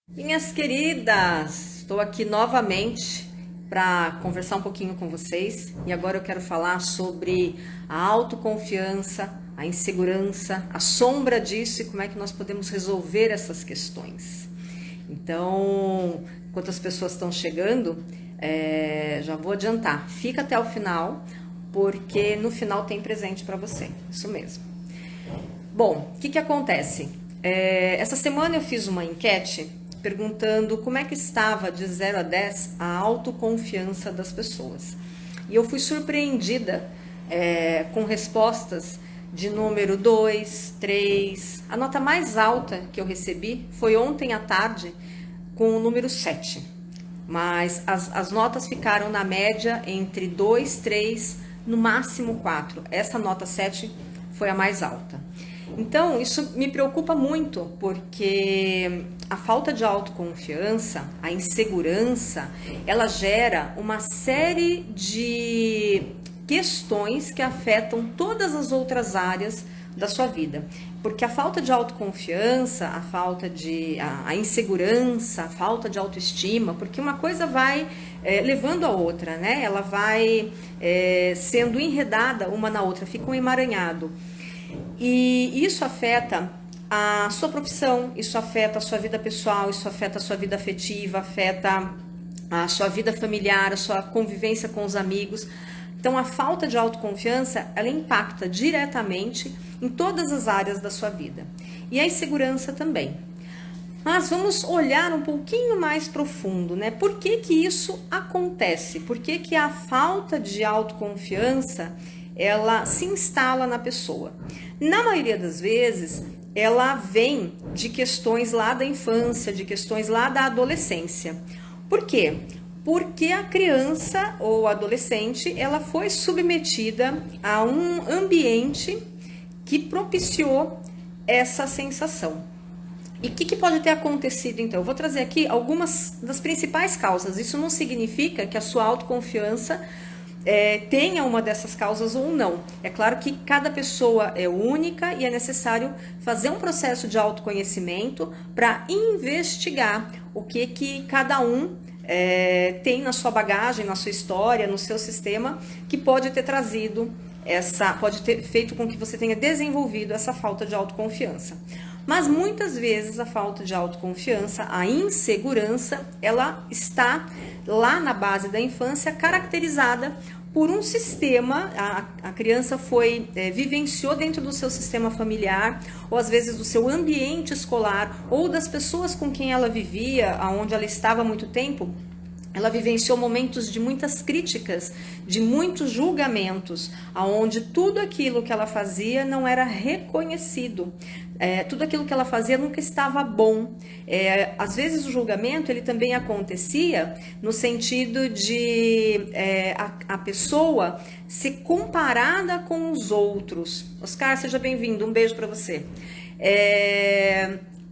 Minhas queridas, estou aqui novamente para conversar um pouquinho com vocês e agora eu quero falar sobre a autoconfiança, a insegurança, a sombra disso e como é que nós podemos resolver essas questões. Então, enquanto as pessoas estão chegando, já vou adiantar, fica até o final, porque no final tem presente para você, isso mesmo. Bom, o que acontece? Essa semana eu fiz uma enquete perguntando como é que estava de 0 a 10 a autoconfiança das pessoas. E eu fui surpreendida com respostas de número 2, 3. A nota mais alta que eu recebi foi ontem à tarde com o número 7. Mas as notas ficaram na média entre 2, 3, no máximo 4. Essa nota 7 foi a mais alta. Então, isso me preocupa muito, porque a falta de autoconfiança, a insegurança, ela gera uma série de questões que afetam todas as outras áreas da sua vida. Porque a falta de autoconfiança, a insegurança, a falta de autoestima, porque uma coisa vai levando a outra, né? Ela vai sendo enredada uma na outra, fica um emaranhado. E isso afeta a sua profissão, isso afeta a sua vida pessoal, isso afeta a sua vida afetiva, afeta a sua vida familiar, a sua convivência com os amigos. Então, a falta de autoconfiança, ela impacta diretamente em todas as áreas da sua vida. E a insegurança também. Mas vamos olhar um pouquinho mais profundo, né? Por que isso acontece? Por que a falta de autoconfiança ela se instala na pessoa? Na maioria das vezes, ela vem de questões lá da infância, de questões lá da adolescência. Por quê? Porque a criança ou adolescente, ela foi submetida a um ambiente que propiciou essa sensação. E o que pode ter acontecido então? Eu vou trazer aqui algumas das principais causas. Isso não significa que a sua autoconfiança tenha uma dessas causas ou não. É claro que cada pessoa é única e é necessário fazer um processo de autoconhecimento para investigar o que cada um tem na sua bagagem, na sua história, no seu sistema, que pode ter trazido pode ter feito com que você tenha desenvolvido essa falta de autoconfiança. Mas muitas vezes a falta de autoconfiança, a insegurança, ela está lá na base da infância caracterizada por um sistema, a criança vivenciou dentro do seu sistema familiar, ou às vezes do seu ambiente escolar, ou das pessoas com quem ela vivia, onde ela estava há muito tempo. Ela vivenciou momentos de muitas críticas, de muitos julgamentos, onde tudo aquilo que ela fazia não era reconhecido. Tudo aquilo que ela fazia nunca estava bom. Às vezes o julgamento ele também acontecia no sentido de a pessoa ser comparada com os outros. Oscar, seja bem-vindo, um beijo para você.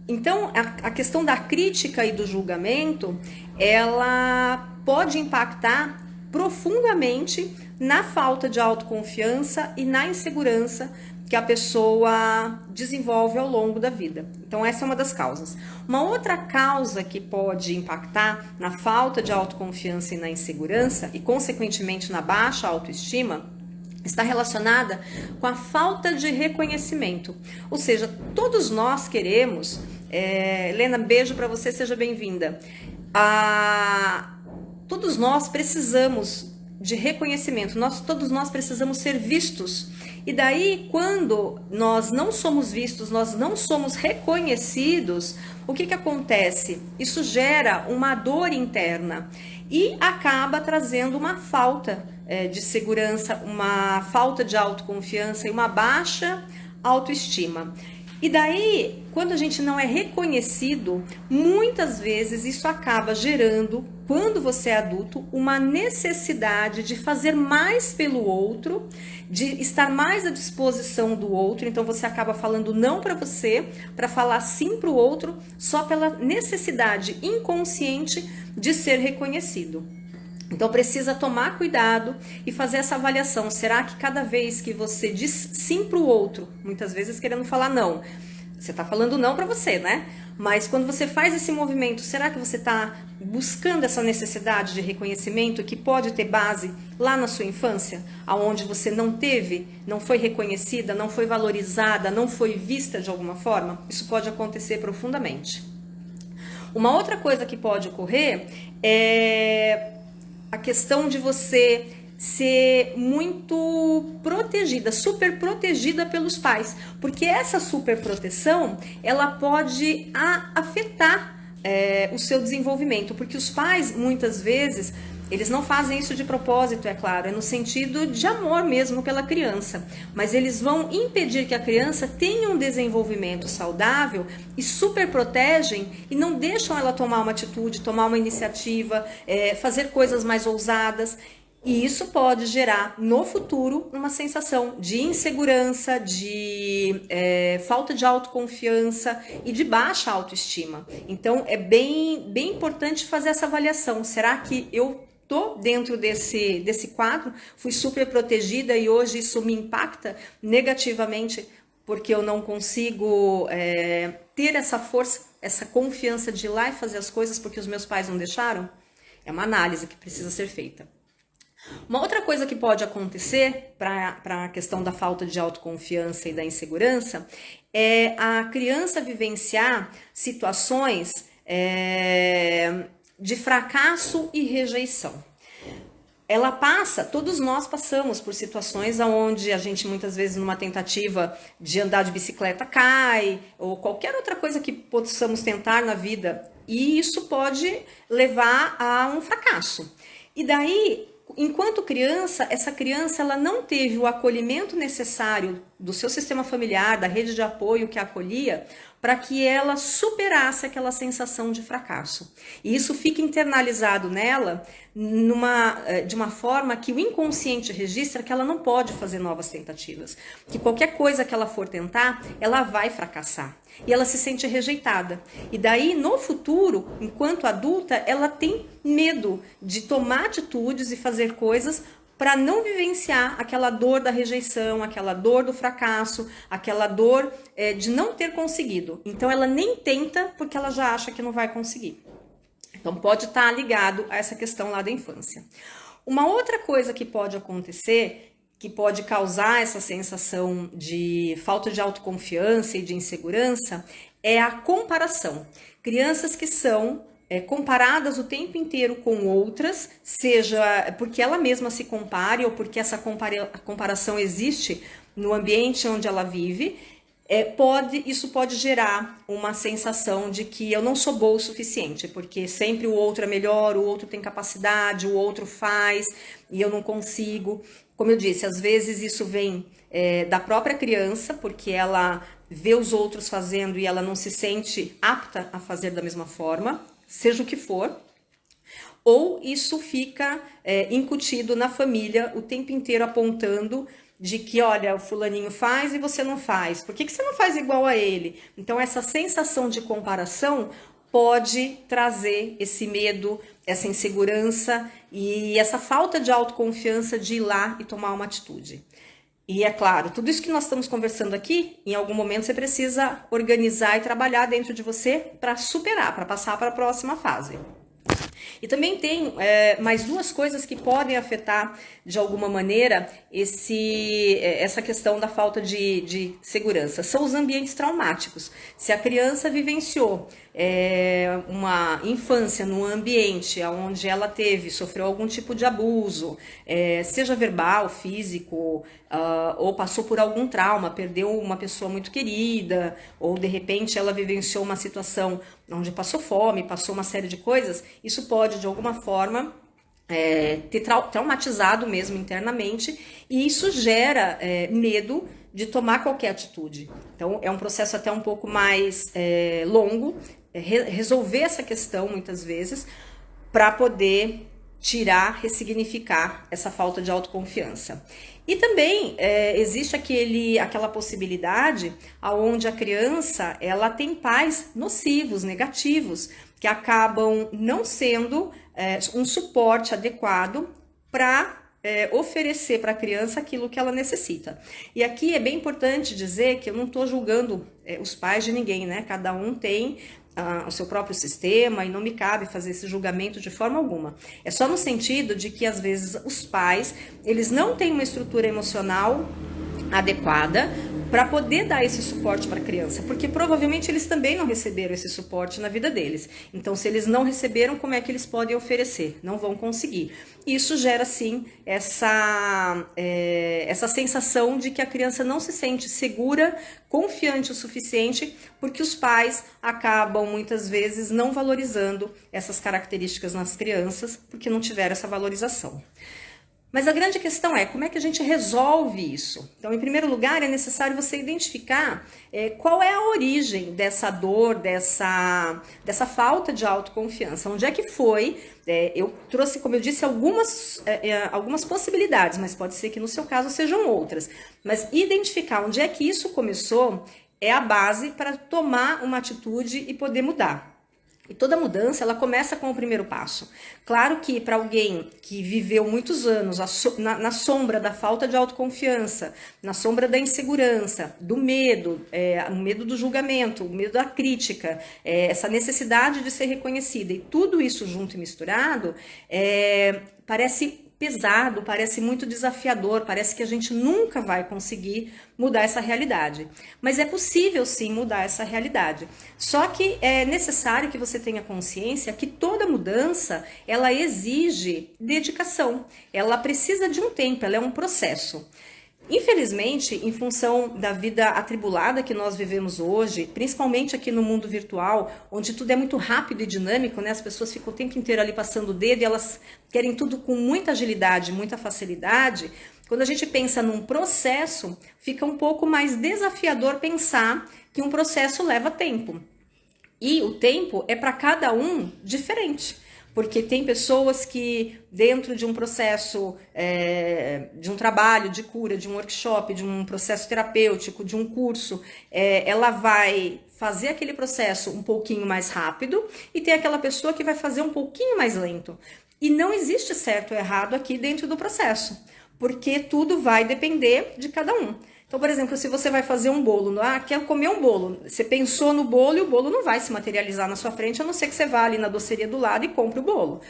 Então, a questão da crítica e do julgamento, ela pode impactar profundamente na falta de autoconfiança e na insegurança que a pessoa desenvolve ao longo da vida. Então, essa é uma das causas. Uma outra causa que pode impactar na falta de autoconfiança e na insegurança, e consequentemente na baixa autoestima, está relacionada com a falta de reconhecimento. Ou seja, todos nós queremos... Helena, beijo para você, seja bem-vinda. Todos nós precisamos de reconhecimento, todos nós precisamos ser vistos. E daí, quando nós não somos vistos, nós não somos reconhecidos, o que acontece? Isso gera uma dor interna e acaba trazendo uma falta de segurança, uma falta de autoconfiança e uma baixa autoestima. E daí, quando a gente não é reconhecido, muitas vezes isso acaba gerando, quando você é adulto, uma necessidade de fazer mais pelo outro, de estar mais à disposição do outro. Então você acaba falando não para você, para falar sim para o outro, só pela necessidade inconsciente de ser reconhecido. Então precisa tomar cuidado e fazer essa avaliação. Será que cada vez que você diz sim para o outro, muitas vezes querendo falar não, você está falando não para você, né? Mas quando você faz esse movimento, será que você está buscando essa necessidade de reconhecimento que pode ter base lá na sua infância, aonde você não teve, não foi reconhecida, não foi valorizada, não foi vista de alguma forma? Isso pode acontecer profundamente. Uma outra coisa que pode ocorrer é a questão de você ser muito protegida, super protegida pelos pais, porque essa super proteção ela pode afetar o seu desenvolvimento, porque os pais muitas vezes eles não fazem isso de propósito, é claro, é no sentido de amor mesmo pela criança, mas eles vão impedir que a criança tenha um desenvolvimento saudável e super protegem e não deixam ela tomar uma atitude, tomar uma iniciativa, fazer coisas mais ousadas. E isso pode gerar no futuro uma sensação de insegurança, de falta de autoconfiança e de baixa autoestima. Então é bem importante fazer essa avaliação. Será que eu tô dentro desse quadro? Fui super protegida e hoje isso me impacta negativamente porque eu não consigo ter essa força, essa confiança de ir lá e fazer as coisas porque os meus pais não deixaram? É uma análise que precisa ser feita. Uma outra coisa que pode acontecer para a questão da falta de autoconfiança e da insegurança é a criança vivenciar situações de fracasso e rejeição. Ela todos nós passamos por situações onde a gente muitas vezes numa tentativa de andar de bicicleta cai, ou qualquer outra coisa que possamos tentar na vida, e isso pode levar a um fracasso. E daí, enquanto criança, essa criança ela não teve o acolhimento necessário do seu sistema familiar, da rede de apoio que a acolhia, para que ela superasse aquela sensação de fracasso. E isso fica internalizado nela de uma forma que o inconsciente registra que ela não pode fazer novas tentativas, que qualquer coisa que ela for tentar, ela vai fracassar. E ela se sente rejeitada. E daí, no futuro, enquanto adulta, ela tem medo de tomar atitudes e fazer coisas para não vivenciar aquela dor da rejeição, aquela dor do fracasso, aquela dor de não ter conseguido. Então, ela nem tenta porque ela já acha que não vai conseguir. Então, pode estar ligado a essa questão lá da infância. Uma outra coisa que pode acontecer, que pode causar essa sensação de falta de autoconfiança e de insegurança, é a comparação. Crianças que são comparadas o tempo inteiro com outras, seja porque ela mesma se compare ou porque essa comparação existe no ambiente onde ela vive, isso pode gerar uma sensação de que eu não sou boa o suficiente, porque sempre o outro é melhor, o outro tem capacidade, o outro faz e eu não consigo. Como eu disse, às vezes isso vem da própria criança, porque ela vê os outros fazendo e ela não se sente apta a fazer da mesma forma, seja o que for, ou isso fica incutido na família o tempo inteiro apontando de que, olha, o fulaninho faz e você não faz, por que você não faz igual a ele? Então essa sensação de comparação pode trazer esse medo, essa insegurança e essa falta de autoconfiança de ir lá e tomar uma atitude. E é claro, tudo isso que nós estamos conversando aqui, em algum momento você precisa organizar e trabalhar dentro de você para superar, para passar para a próxima fase. E também tem mais duas coisas que podem afetar de alguma maneira essa questão da falta de segurança. São os ambientes traumáticos. Se a criança vivenciou uma infância num ambiente onde ela sofreu algum tipo de abuso, seja verbal, físico, ou passou por algum trauma, perdeu uma pessoa muito querida, ou de repente ela vivenciou uma situação onde passou fome, passou uma série de coisas, isso pode de alguma forma ter traumatizado mesmo internamente, e isso gera medo de tomar qualquer atitude. Então é um processo até um pouco mais longo, resolver essa questão muitas vezes para poder tirar, ressignificar essa falta de autoconfiança. E também existe aquela possibilidade onde a criança ela tem pais nocivos, negativos, que acabam não sendo um suporte adequado para oferecer para a criança aquilo que ela necessita. E aqui é bem importante dizer que eu não estou julgando os pais de ninguém, né? Cada um tem o seu próprio sistema e não me cabe fazer esse julgamento de forma alguma. É só no sentido de que às vezes os pais, eles não têm uma estrutura emocional adequada para poder dar esse suporte para a criança, porque provavelmente eles também não receberam esse suporte na vida deles. Então, se eles não receberam, como é que eles podem oferecer? Não vão conseguir. Isso gera, sim, essa sensação de que a criança não se sente segura, confiante o suficiente, porque os pais acabam, muitas vezes, não valorizando essas características nas crianças, porque não tiveram essa valorização. Mas a grande questão é como é que a gente resolve isso? Então, em primeiro lugar, é necessário você identificar qual é a origem dessa dor, dessa falta de autoconfiança. Onde é que foi? Eu trouxe, como eu disse, algumas possibilidades, mas pode ser que no seu caso sejam outras. Mas identificar onde é que isso começou é a base para tomar uma atitude e poder mudar. E toda mudança, ela começa com o primeiro passo. Claro que para alguém que viveu muitos anos na sombra da falta de autoconfiança, na sombra da insegurança, do medo, o medo do julgamento, o medo da crítica, essa necessidade de ser reconhecida, e tudo isso junto e misturado, parece pesado, parece muito desafiador, parece que a gente nunca vai conseguir mudar essa realidade. Mas é possível sim mudar essa realidade. Só que é necessário que você tenha consciência que toda mudança, ela exige dedicação. Ela precisa de um tempo, ela é um processo. Infelizmente, em função da vida atribulada que nós vivemos hoje, principalmente aqui no mundo virtual, onde tudo é muito rápido e dinâmico, né? As pessoas ficam o tempo inteiro ali passando o dedo e elas querem tudo com muita agilidade, muita facilidade. Quando a gente pensa num processo, fica um pouco mais desafiador pensar que um processo leva tempo. E o tempo é para cada um diferente. Porque tem pessoas que dentro de um processo, de um trabalho de cura, de um workshop, de um processo terapêutico, de um curso, ela vai fazer aquele processo um pouquinho mais rápido, e tem aquela pessoa que vai fazer um pouquinho mais lento. E não existe certo ou errado aqui dentro do processo, porque tudo vai depender de cada um. Então, por exemplo, se você vai fazer um bolo, quer comer um bolo, você pensou no bolo e o bolo não vai se materializar na sua frente, a não ser que você vá ali na doceria do lado e compre o bolo.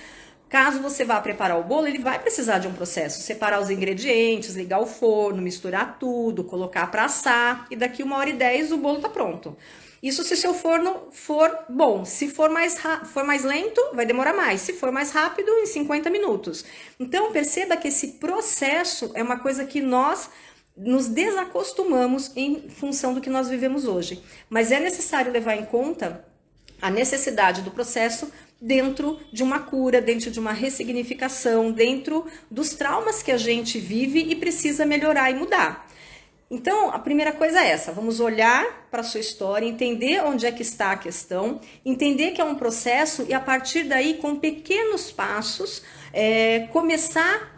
Caso você vá preparar o bolo, ele vai precisar de um processo, separar os ingredientes, ligar o forno, misturar tudo, colocar para assar, e daqui 1h10 o bolo está pronto. Isso se seu forno for bom. Se for mais lento, vai demorar mais. Se for mais rápido, em 50 minutos. Então, perceba que esse processo é uma coisa que nós nos desacostumamos em função do que nós vivemos hoje. Mas é necessário levar em conta a necessidade do processo dentro de uma cura, dentro de uma ressignificação, dentro dos traumas que a gente vive e precisa melhorar e mudar. Então, a primeira coisa é essa: vamos olhar para a sua história, entender onde é que está a questão, entender que é um processo e a partir daí, com pequenos passos, começar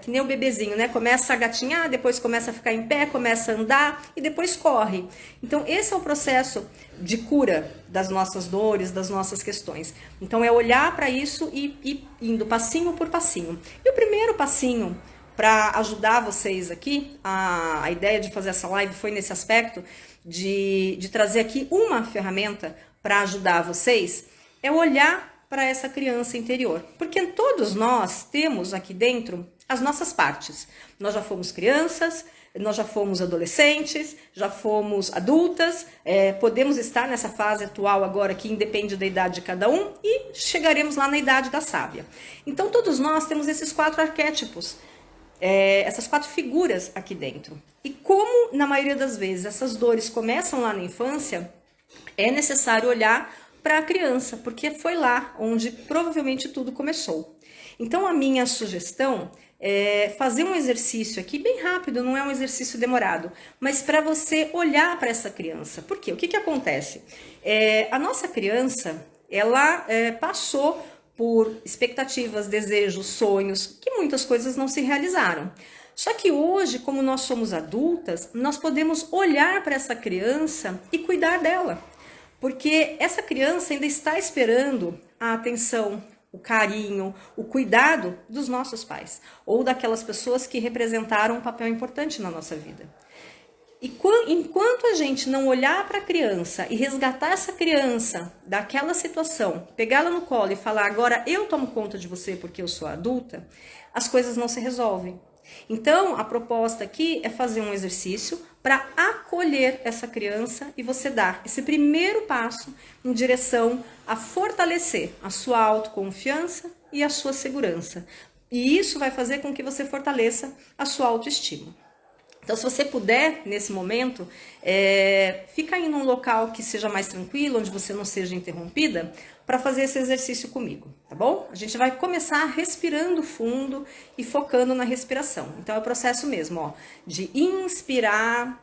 que nem o bebezinho, né? Começa a gatinhar, depois começa a ficar em pé, começa a andar e depois corre. Então, esse é o processo de cura das nossas dores, das nossas questões. Então, é olhar para isso e indo passinho por passinho. E o primeiro passinho para ajudar vocês aqui, a ideia de fazer essa live foi nesse aspecto de trazer aqui uma ferramenta para ajudar vocês, é olhar para essa criança interior. Porque todos nós temos aqui dentro as nossas partes. Nós já fomos crianças, nós já fomos adolescentes, já fomos adultas, podemos estar nessa fase atual agora que independe da idade de cada um e chegaremos lá na idade da sábia. Então todos nós temos esses 4 arquétipos, essas 4 figuras aqui dentro. E como na maioria das vezes essas dores começam lá na infância, é necessário olhar para a criança, porque foi lá onde provavelmente tudo começou. Então a minha sugestão é fazer um exercício aqui bem rápido, não é um exercício demorado, mas para você olhar para essa criança. Por quê? O que acontece? A nossa criança, ela passou por expectativas, desejos, sonhos, que muitas coisas não se realizaram. Só que hoje, como nós somos adultas, nós podemos olhar para essa criança e cuidar dela. Porque essa criança ainda está esperando a atenção, o carinho, o cuidado dos nossos pais ou daquelas pessoas que representaram um papel importante na nossa vida. E enquanto a gente não olhar para a criança e resgatar essa criança daquela situação, pegá-la no colo e falar, agora eu tomo conta de você porque eu sou adulta, as coisas não se resolvem. Então, a proposta aqui é fazer um exercício para acolher essa criança e você dar esse primeiro passo em direção a fortalecer a sua autoconfiança e a sua segurança. E isso vai fazer com que você fortaleça a sua autoestima. Então, se você puder, nesse momento, fica aí num local que seja mais tranquilo, onde você não seja interrompida, para fazer esse exercício comigo, tá bom? A gente vai começar respirando fundo e focando na respiração. Então, é o processo mesmo, ó, de inspirar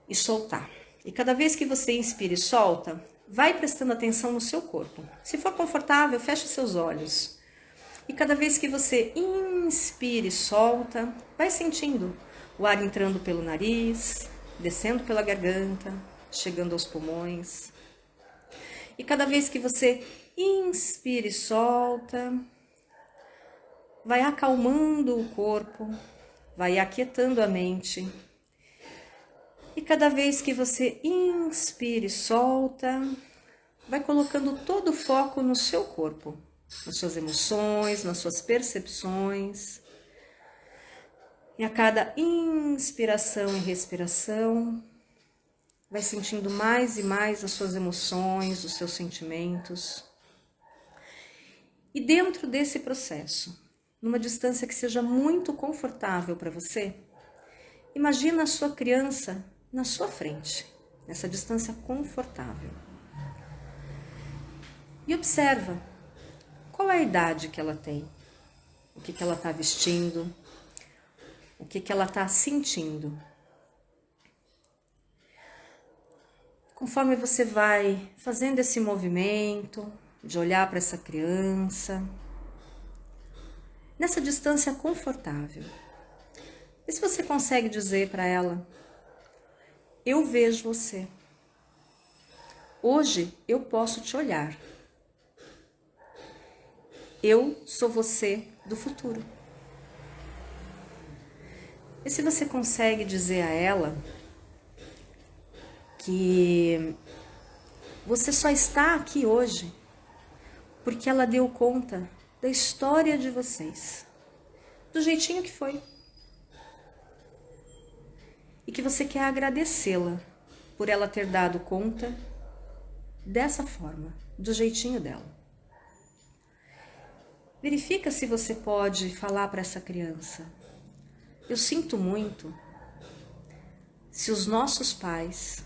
e soltar. E cada vez que você inspira e solta, vai prestando atenção no seu corpo. Se for confortável, feche seus olhos. E cada vez que você inspira e solta, vai sentindo o ar entrando pelo nariz, descendo pela garganta, chegando aos pulmões. E cada vez que você inspira e solta, vai acalmando o corpo, vai aquietando a mente. E cada vez que você inspira e solta, vai colocando todo o foco no seu corpo, nas suas emoções, nas suas percepções. E a cada inspiração e respiração, vai sentindo mais e mais as suas emoções, os seus sentimentos. E dentro desse processo, numa distância que seja muito confortável para você, imagina a sua criança na sua frente, nessa distância confortável. E observa qual é a idade que ela tem, o que ela está vestindo, o que ela está sentindo. Conforme você vai fazendo esse movimento de olhar para essa criança, nessa distância confortável, vê se você consegue dizer para ela, eu vejo você. Hoje eu posso te olhar. Eu sou você do futuro. E se você consegue dizer a ela que você só está aqui hoje porque ela deu conta da história de vocês, do jeitinho que foi. E que você quer agradecê-la por ela ter dado conta dessa forma, do jeitinho dela. Verifica se você pode falar para essa criança, eu sinto muito se os nossos pais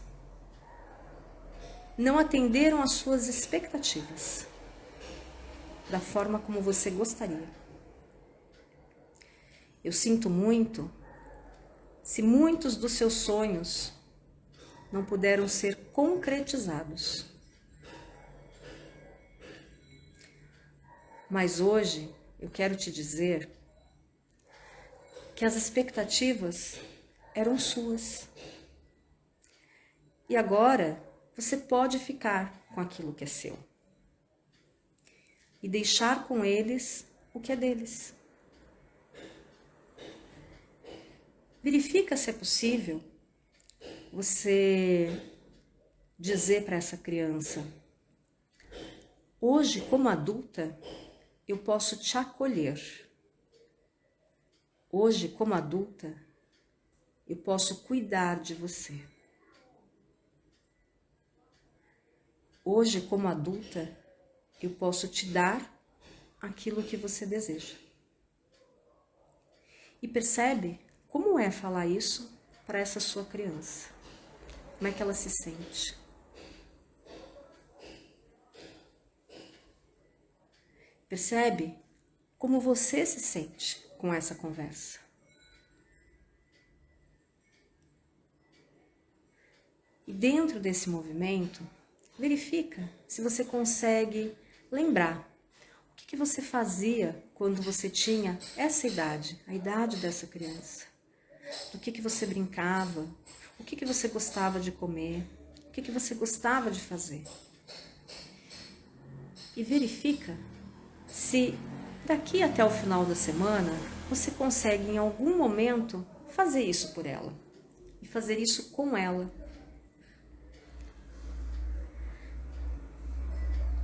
não atenderam às suas expectativas da forma como você gostaria. Eu sinto muito se muitos dos seus sonhos não puderam ser concretizados. Mas hoje eu quero te dizer que as expectativas eram suas. E agora você pode ficar com aquilo que é seu. E deixar com eles o que é deles. Verifica se é possível você dizer para essa criança, hoje, como adulta, eu posso te acolher. Hoje, como adulta, eu posso cuidar de você. Hoje, como adulta, eu posso te dar aquilo que você deseja. E percebe como é falar isso para essa sua criança? Como é que ela se sente? Percebe como você se sente com essa conversa? E dentro desse movimento, verifica se você consegue lembrar o que você fazia quando você tinha essa idade, a idade dessa criança. Do que você brincava, o que você gostava de comer, o que você gostava de fazer. E verifica se daqui até o final da semana você consegue em algum momento fazer isso por ela. E fazer isso com ela.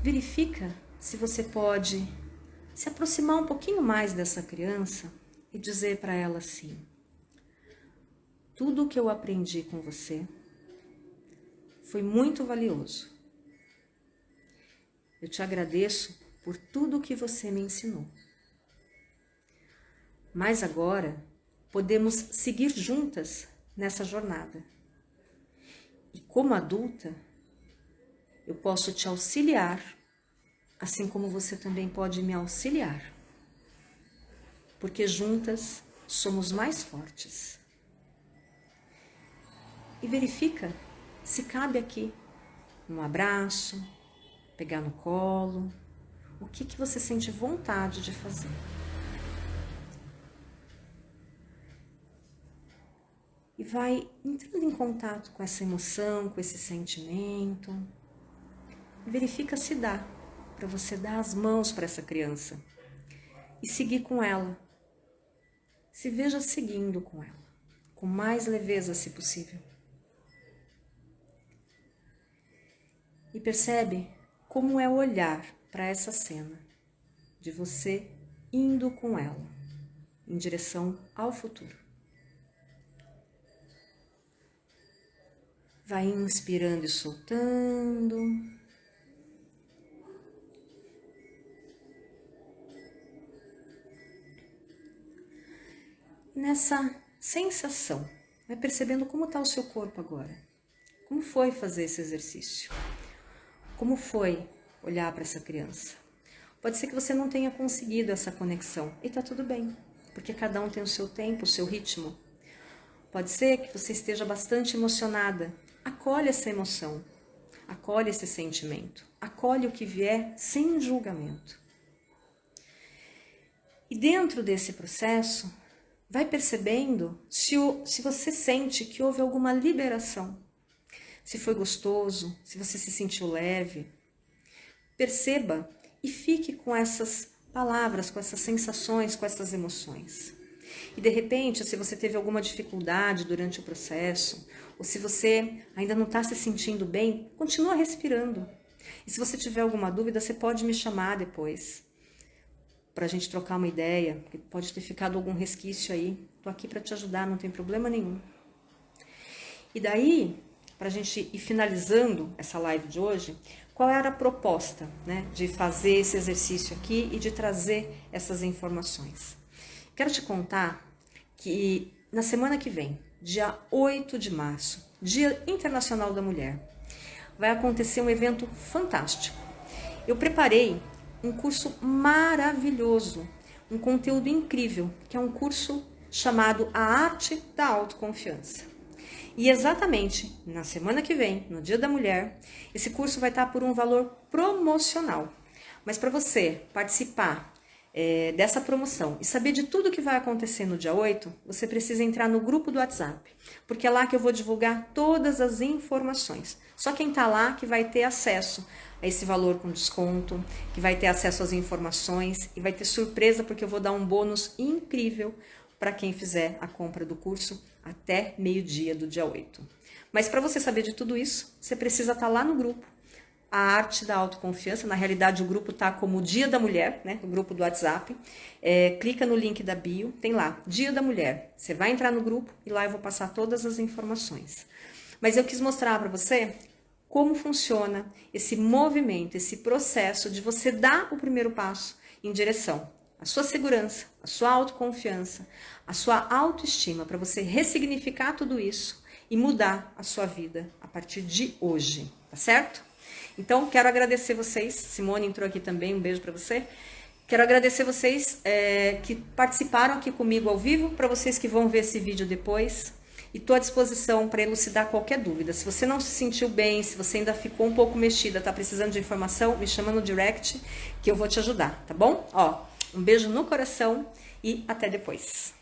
Verifica se você pode se aproximar um pouquinho mais dessa criança e dizer para ela assim: tudo o que eu aprendi com você foi muito valioso. Eu te agradeço por tudo o que você me ensinou. Mas agora podemos seguir juntas nessa jornada. E como adulta, eu posso te auxiliar, assim como você também pode me auxiliar. Porque juntas somos mais fortes. E verifica se cabe aqui um abraço, pegar no colo, o que você sente vontade de fazer. E vai entrando em contato com essa emoção, com esse sentimento. E verifica se dá para você dar as mãos para essa criança e seguir com ela. Se veja seguindo com ela, com mais leveza se possível. E percebe como é olhar para essa cena de você indo com ela em direção ao futuro. Vai inspirando e soltando. Nessa sensação, vai percebendo como está o seu corpo agora. Como foi fazer esse exercício? Como foi olhar para essa criança? Pode ser que você não tenha conseguido essa conexão. E está tudo bem, porque cada um tem o seu tempo, o seu ritmo. Pode ser que você esteja bastante emocionada. Acolhe essa emoção, acolhe esse sentimento, acolhe o que vier sem julgamento. E dentro desse processo, vai percebendo se você sente que houve alguma liberação, se foi gostoso, se você se sentiu leve. Perceba e fique com essas palavras, com essas sensações, com essas emoções. E de repente, se você teve alguma dificuldade durante o processo, ou se você ainda não está se sentindo bem, continua respirando. E se você tiver alguma dúvida, você pode me chamar depois, para a gente trocar uma ideia, porque pode ter ficado algum resquício aí. Estou aqui para te ajudar, não tem problema nenhum. E daí, para a gente ir finalizando essa live de hoje, qual era a proposta, né, de fazer esse exercício aqui e de trazer essas informações? Quero te contar que na semana que vem, dia 8 de março, Dia Internacional da Mulher, vai acontecer um evento fantástico. Eu preparei um curso maravilhoso, um conteúdo incrível, que é um curso chamado A Arte da Autoconfiança. E exatamente na semana que vem, no Dia da Mulher, esse curso vai estar por um valor promocional. Mas para você participar dessa promoção e saber de tudo que vai acontecer no dia 8, você precisa entrar no grupo do WhatsApp, porque é lá que eu vou divulgar todas as informações. Só quem está lá que vai ter acesso a esse valor com desconto, que vai ter acesso às informações e vai ter surpresa, porque eu vou dar um bônus incrível para quem fizer a compra do curso até meio-dia do dia 8. Mas para você saber de tudo isso, você precisa estar lá no grupo. A Arte da Autoconfiança, na realidade o grupo está como Dia da Mulher, né? O grupo do WhatsApp. Clica no link da bio, tem lá, Dia da Mulher. Você vai entrar no grupo e lá eu vou passar todas as informações. Mas eu quis mostrar para você como funciona esse movimento, esse processo de você dar o primeiro passo em direção à sua segurança, à sua autoconfiança, à sua autoestima, para você ressignificar tudo isso e mudar a sua vida a partir de hoje, tá certo? Então, quero agradecer vocês. Simone entrou aqui também, um beijo para você. Quero agradecer vocês que participaram aqui comigo ao vivo, para vocês que vão ver esse vídeo depois. E estou à disposição para elucidar qualquer dúvida. Se você não se sentiu bem, se você ainda ficou um pouco mexida, está precisando de informação, me chama no direct que eu vou te ajudar, tá bom? Ó, um beijo no coração e até depois.